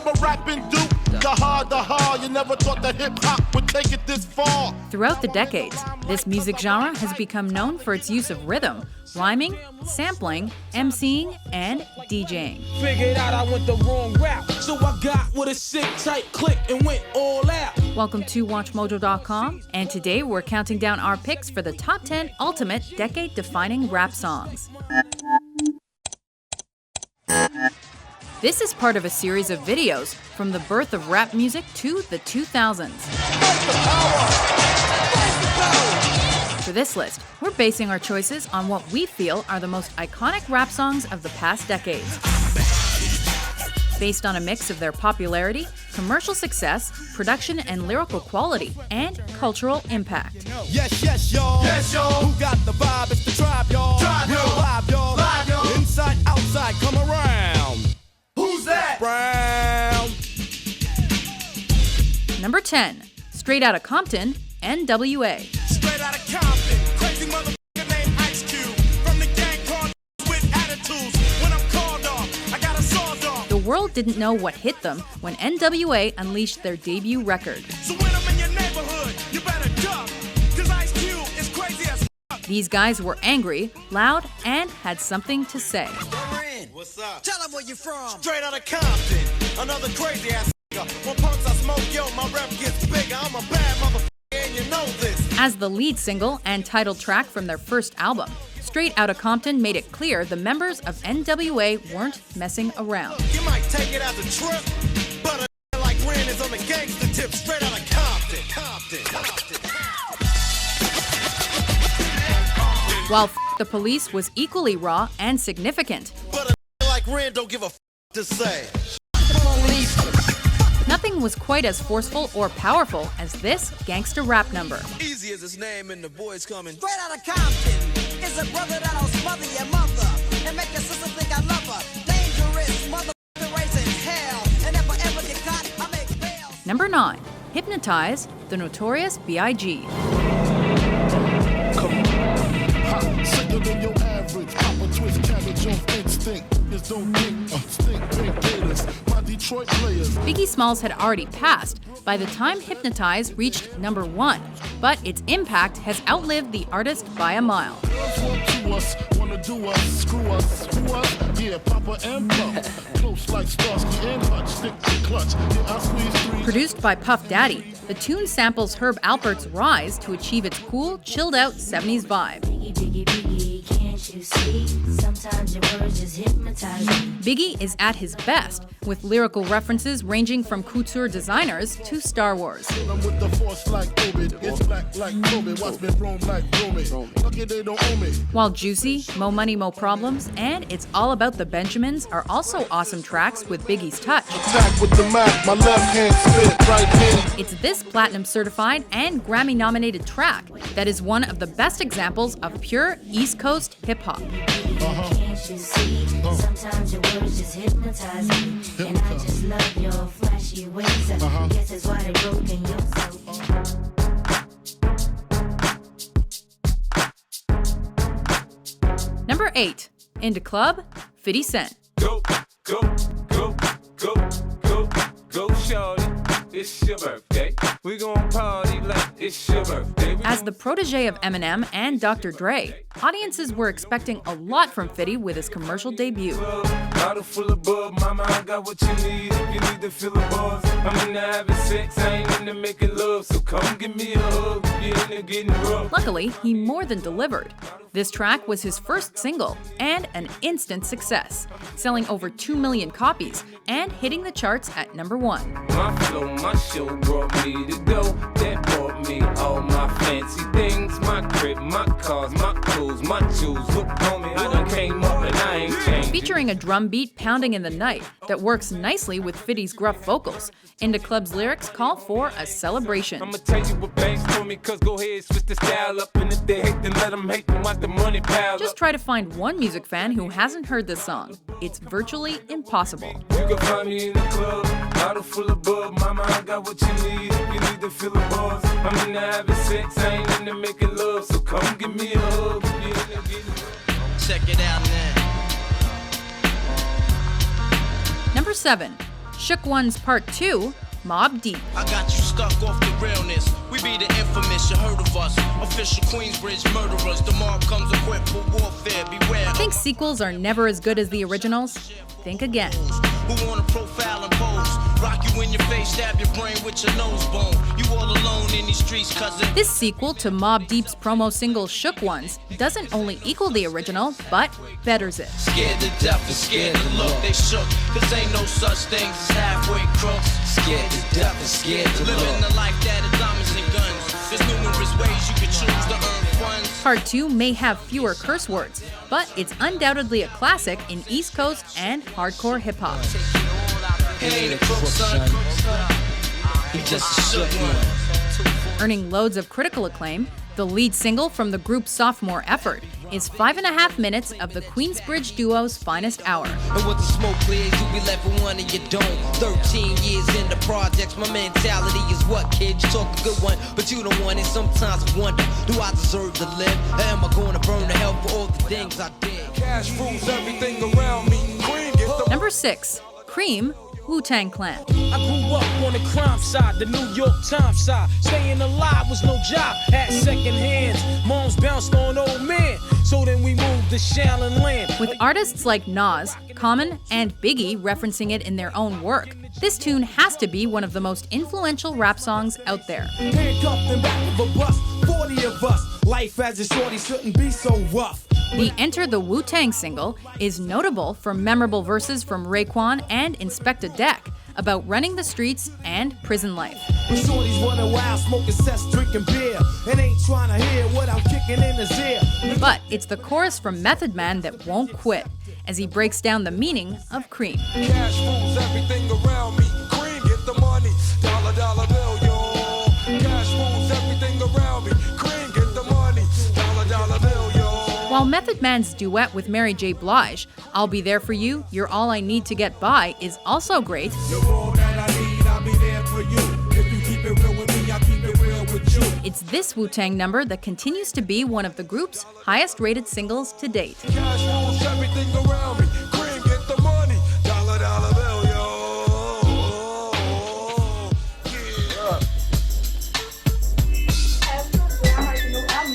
remember rapping Duke? The hard, you never thought that hip-hop would take it this far. Throughout the decades, this music genre has become known for its use of rhythm, rhyming, sampling, MCing, and DJing. Figured out I went the wrong route, so I got with a sick, tight click and went all out. Welcome to WatchMojo.com, and today we're counting down our picks for the top 10 ultimate decade-defining rap songs. This is part of a series of videos from the birth of rap music to the 2000s. For this list, we're basing our choices on what we feel are the most iconic rap songs of the past decades. Based on a mix of their popularity, commercial success, production and lyrical quality, and cultural impact. Yes, yes, y'all. Yes, y'all. Who got the vibe? It's the tribe, y'all. Tribe, real y'all. vibe, y'all. Vibe, y'all. Inside, outside, come around. Who's that? Brown. Number 10, straight outta Compton, N.W.A. Straight out of Compton. Crazy motherfucker named Ice Cube. From the gang called with attitudes. When I'm called off, I got a sawed off. The world didn't know what hit them when N.W.A. unleashed their debut record. So when I'm in your neighborhood, you better duck. Cause Ice Cube is crazy as fuck. These guys were angry, loud, and had something to say. What's up? Tell them where you from. Straight out of Compton. Another crazy ass nigga. When punks I smoke, yo, my rep gets bigger. I'm a bad motherfucker and you know this. As the lead single and title track from their first album, Straight Outta Compton made it clear the members of N.W.A. weren't messing around. You might take it as a trip, but a like Ren is on the gangster tip. Straight out of Compton. While the Police was equally raw and significant. But a like Ren don't give a to say. Nothing was quite as forceful or powerful as this gangster rap number. Easy as his name and the boys coming. Straight out of Compton is a brother that'll smother your mother and make your sister think I love her. Dangerous motherfucker raising hell, and if I ever get caught, I make bail. Number 9, Hypnotize, the Notorious B.I.G. Sicker than your average. Papa twist cabbage off instinct. Just don't think, stink pink gators. My Detroit players. Biggie Smalls had already passed by the time Hypnotize reached number 1, but its impact has outlived the artist by a mile. Girls want to us, wanna do us, screw us, who us? Yeah, Papa and Pump. Close like Starsky and Hutch, stick to clutch. Yeah, I squeeze three. Produced by Puff Daddy, the tune samples Herb Alpert's Rise to achieve its cool, chilled-out 70s vibe. Biggie, Biggie, can't you see? Sometimes your words just hypnotize me. Biggie is at his best, with lyrical references ranging from couture designers to Star Wars. I'm with the force like Ovid. It's black like Kobe. Watch me roam like Romy. Lucky they don't own me. While Juicy, Mo Money, Mo Problems, and It's All About the Benjamins are also awesome tracks with Biggie's touch. Attack with the Mac, my left hand spit, right hand. It's this platinum-certified and Grammy-nominated track that is one of the best examples of pure East Coast hip-hop. Can't you see? Sometimes your words just hypnotize me. And I just love your flashy ways. I guess that's why they broke in your soul. Number 8, Into Club, 50 Cent. Go, go, go, go, go, go, shorty. It's your birthday. We gon' party like it's your birthday. As the protege of Eminem and Dr. Dre, audiences were expecting a lot from 50 with his commercial debut. Bottle full of bub, mama, I got what you need. If you need to feel the buzz, I'm into having sex, I ain't into making love. So come give me a hug, you're into getting rough. Luckily, he more than delivered. This track was his first single and an instant success, selling over 2 million copies and hitting the charts at number 1. My flow, my show brought me to go. That brought me all my fancy things. My crib, my cars, my clothes, my shoes. Look on me, I done came up and I ain't changed. Featuring a drum beat pounding in the night that works nicely with 50's gruff vocals, Into Club's lyrics call for a celebration. I'ma tell you what banks told me, cause go ahead, switch the style up. And if they hate, then let them hate, them watch the money pile Just up. try to find one music fan who hasn't heard this song. It's virtually impossible. You can find me in the club, bottle full of bub. Mama, I got what you need. If you need to feel the buzz, I'm into having sex, I ain't into making love. So come give me a hug. If you into getting rough. Check it out now. Number 7, Shook Ones Part 2, Mobb Deep. I got you stuck off the realness. We be the infamous, you heard of us. Official Queensbridge murderers. The mob comes equipped for warfare. Beware. Think sequels are never as good as the originals? Think again. Who wanna profile and pose? Rock you in your face, stab your brain with your nose bone. You all alone in these streets, cousin. This sequel to Mobb Deep's promo single Shook Ones doesn't only equal the original, but betters it. Scared to death and scared to look, they shook. Cause ain't no such things as halfway crooks. Scared to death and scared to look. Living the life that is diamonds and guns. There's numerous ways you can choose to earn funds. Part 2 may have fewer curse words, but it's undoubtedly a classic in East Coast and hardcore hip-hop. He ain't a crook, son. He just a shook one. Earning loads of critical acclaim, the lead single from the group's sophomore effort is 5.5 minutes of the Queensbridge duo's finest hour. And with the smoke clears, you be left with one and you don't. 13 years in the projects, my mentality is what, kid? You talk a good one, but you don't want it. Sometimes I wonder, do I deserve to live? Or am I going to burn to hell for all the things I did? Cash rules everything around me. Number 6, C.R.E.A.M, Wu-Tang Clan. I grew up on the crime side, the New York Times side. Staying alive was no job, had second hands. Moms bounced on old men, so then we moved to Shaolin Land. With artists like Nas, Common, and Biggie referencing it in their own work, this tune has to be one of the most influential rap songs out there. Handcuffed in back of a bus, 40 of us. Life as a shorty shouldn't be so rough. The Enter the Wu-Tang single is notable for memorable verses from Raekwon and Inspector Deck about running the streets and prison life. Shorties running wild, smoking cess, drinking beer, and ain't trying to hear what I'm kicking in his ear. But it's the chorus from Method Man that won't quit, as he breaks down the meaning of C.R.E.A.M. Cash rules everything around me. C.R.E.A.M get the money, dollar dollar bill, yo. Cash rules everything around me. C.R.E.A.M get the money, dollar dollar bill, yo. While Method Man's duet with Mary J. Blige, I'll Be There For You, You're All I Need to Get By, is also great. You're all that I need, I'll be there for you. If you keep it real with me, I'll keep it real with you. It's this Wu-Tang number that continues to be one of the group's highest-rated singles to date. Cash rules everything around me. C.R.E.A.M get the money, dollar dollar bill, yo.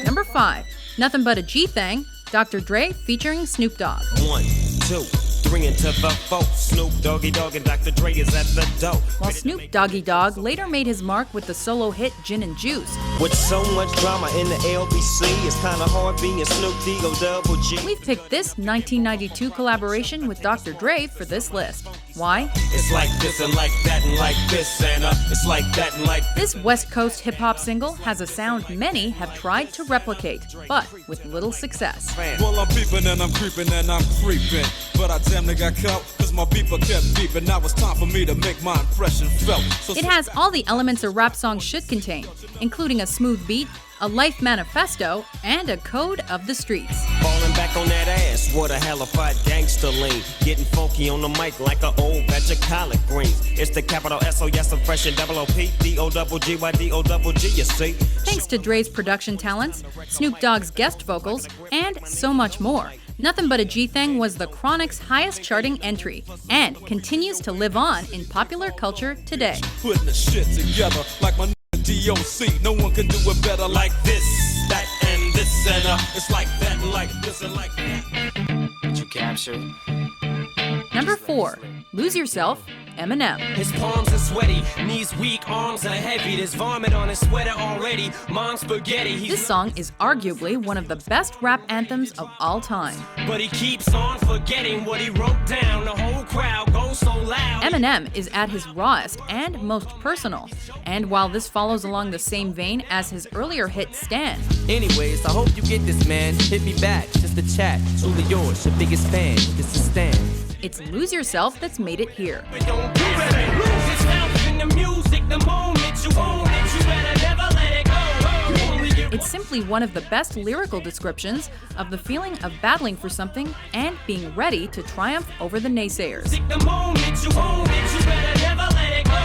Number 5, Nothing But a G Thang, Dr. Dre featuring Snoop Dogg. 1, 2, 3 into the 4. Snoop Doggy Dogg and Dr. Dre is at the door. While Snoop Doggy Dogg later made his mark with the solo hit Gin and Juice. With so much drama in the LBC, it's kinda hard being Snoop D-O-double-G. We've picked this 1992 collaboration with Dr. Dre for this list. Why? It's like this and like that and like this and it's like that and like This West Coast hip-hop single has a sound many have tried to replicate, but with little success. Well, I'm peeping and I'm creeping and I'm creeping, but I damn near got caught cause my beeper kept beeping. Now it's time for me to make my impression felt. So It has all the elements a rap song should contain, including a smooth beat, a life manifesto, and a code of the streets. falling back on that ass, what a hellified gangster lean. Getting funky on the mic like an old batch of collard greens. It's the capital S-O-S, I'm fresh and double O-P, D-O-double-G-Y-D-O-double-G, you see. Thanks to Dre's production talents, Snoop Dogg's guest vocals, and so much more, Nothing But a G Thang was the Chronic's highest charting entry and continues to live on in popular culture today. putting the shit together like my D.O.C. No one can do it better like this, that, and this, and it's like that, and like this, and like that. Did you capture it? Number 4, Lose Yourself, Eminem. His palms are sweaty, knees weak, arms are heavy. There's vomit on his sweater already. Mom's spaghetti. This song is arguably one of the best rap anthems of all time. But he keeps on forgetting what he wrote down. The whole crowd goes so loud. Eminem is at his rawest and most personal. And while this follows along the same vein as his earlier hit Stan, Anyways, I hope you get this, man. Hit me back, just a chat. Truly yours, your biggest fan. This is Stan. it's Lose Yourself that's made it here. Don't do it. Lose yourself in the music. The moment you own it, you better never let it go. You only get It's simply one of the best lyrical descriptions of the feeling of battling for something and being ready to triumph over the naysayers. the moment you own it, you better never let it go.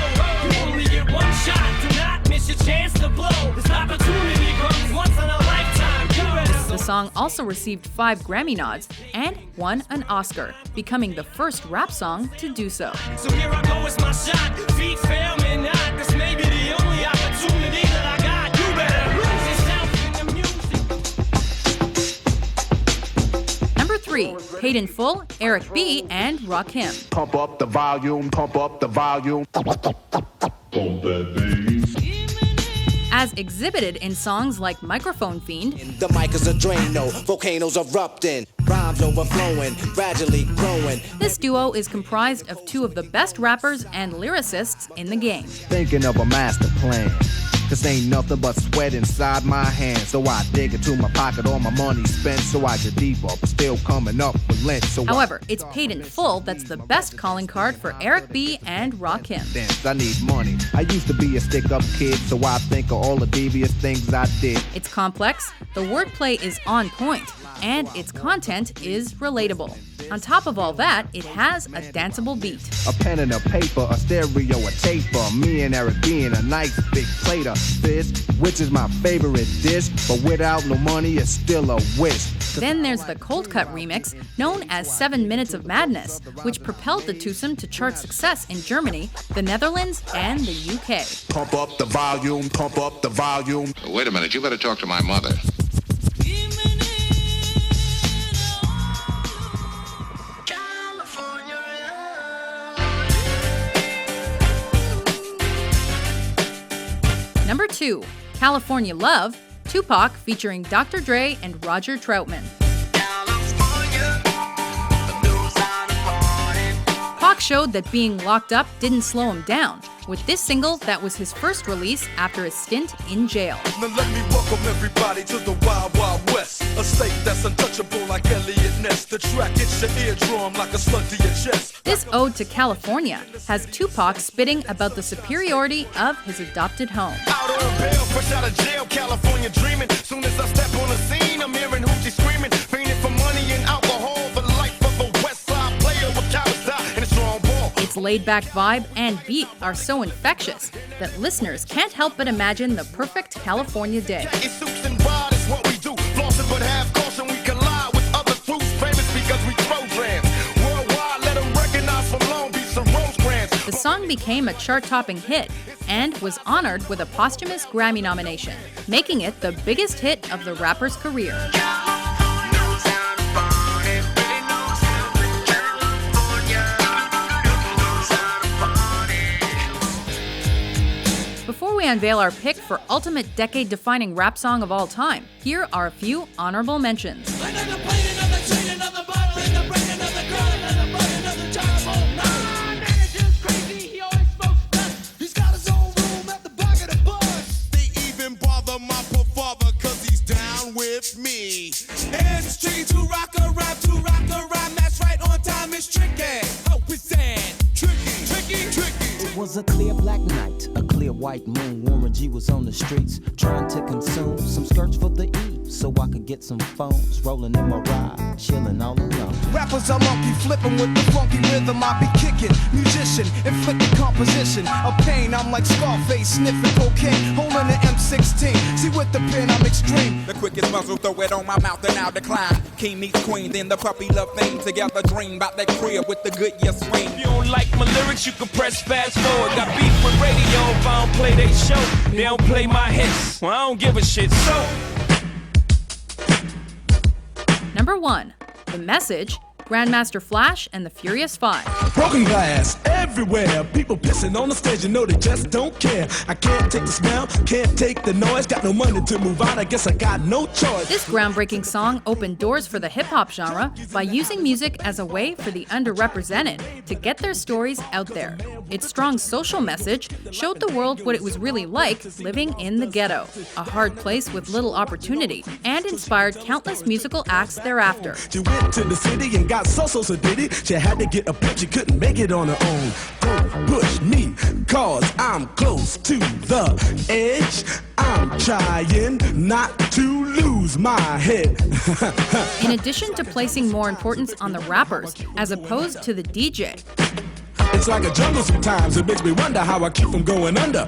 You only get one shot. Do not miss your chance to blow. This opportunity comes once in a lifetime. You better The song also received 5 Grammy nods and won an Oscar, becoming the first rap song to do so. So here I go, it's my shot. Feet fail me not. This may be the only opportunity that I got. You better lose yourself in the music. Number 3, Paid in Full, Eric B. and Rakim. Pump up the volume, pump up the volume. Pump that bass. As exhibited in songs like Microphone Fiend, The mic is a Drano, volcanoes erupting, rhymes overflowing, gradually growing. this duo is comprised of 2 of the best rappers and lyricists in the game. Thinking of a master plan. Cause ain't nothing but sweat inside my hands. So I dig into my pocket, all my money spent. So I get deeper, but still coming up with lint. So However, it's Paid in Full that's the best calling card for Eric B. and Rakim. I need money. I used to be a stick-up kid, so I think of all the devious things I did. It's complex, the wordplay is on point, and its content is relatable. On top of all that, it has a danceable beat. A pen and a paper, a stereo, a taper. Me and Eric being a nice big plate of fish, which is my favorite dish. But without no money, it's still a wish. Then there's the Cold Cut remix, known as 7 Minutes of Madness, which propelled the twosome to chart success in Germany, the Netherlands, and the UK. Pump up the volume, pump up the volume. Wait a minute, you better talk to my mother. Number 2, California Love, Tupac featuring Dr. Dre and Roger Troutman. Pac showed that being locked up didn't slow him down. With this single, that was his first release after a stint in jail. Now let me welcome everybody to the Wild Wild West, a state that's untouchable like Elliot Ness. The track hits your eardrum like a slug to your chest. This ode to California has Tupac spitting about the superiority of his adopted home. Out on bail, fresh out of jail, California dreaming. Soon as I step on the scene, I'm hearing hoochie screaming, fiending for money and alcohol, the life of a West Side player with cowards die and a strong ball. Its laid-back vibe and beat are so infectious that listeners can't help but imagine the perfect California day. Suits and ride is what we do. Flossing but have caution, we collide with other crews famous because we throw grams. Worldwide, let them recognize from Long Beach and Rosecrans. The song became a chart-topping hit and was honored with a posthumous Grammy nomination, making it the biggest hit of the rapper's career. Before we unveil our pick for ultimate decade-defining rap song of all time, here are a few honorable mentions. Me. It's tricky to rock a rap, that's right on time, it's tricky. How is that? Tricky. It was a clear black night, a clear white moon. Warren G was on the streets, trying to consume some skirts for the E, so I could get some phones. Rolling in my ride, chilling all alone. Rappers are monkey flipping with the funky rhythm I be kicking. Musician, inflicting composition of pain. I'm like Scarface sniffing cocaine, holding an M16. See with the pen I'm extreme. The quickest muzzle, throw it on my mouth and I'll decline. King meets queen, then the puppy love thing. Together dream about that crib with the good yes swing. If you don't like my lyrics, you can press fast forward. Got beef with radio if I don't play they show. They don't play my hits, well I don't give a shit, so. Number 1, The Message, Grandmaster Flash and the Furious Five. Broken glass everywhere. People pissing on the stage, you know they just don't care. I can't take the smell, can't take the noise. Got no money to move out, I guess I got no choice. This groundbreaking song opened doors for the hip-hop genre by using music as a way for the underrepresented to get their stories out there. Its strong social message showed the world what it was really like living in the ghetto, a hard place with little opportunity, and inspired countless musical acts thereafter. She went to the city and got so did it. She had to get a pimp, she couldn't make it on her own. Don't push me, cause I'm close to the edge. I'm trying not to lose my head. In addition to placing more importance on the rappers as opposed to the DJ. It's like a jungle sometimes, it makes me wonder how I keep from going under.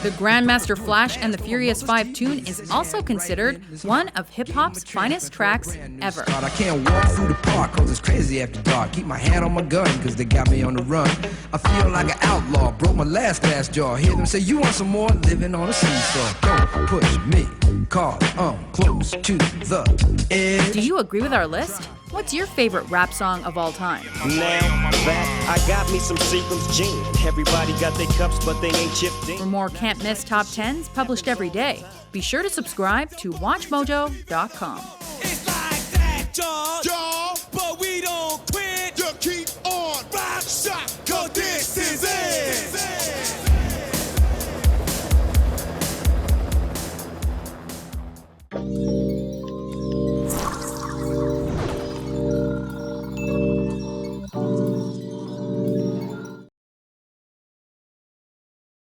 The Grandmaster Flash and the Furious 5 tune is also considered one of hip-hop's finest tracks ever. I can't walk through the park cause it's crazy after dark. Keep my hand on my gun cause they got me on the run. I feel like an outlaw, broke my last glass jaw. Hear them say, you want some more? Living on a seesaw. Don't push me, cause I'm close to the edge. Do you agree with our list? What's your favorite rap song of all time? Now that I got me some Seagram's gin. Everybody got their cups, but they ain't chipped in. For more can't miss top 10s published every day, be sure to subscribe to WatchMojo.com. It's like that, George.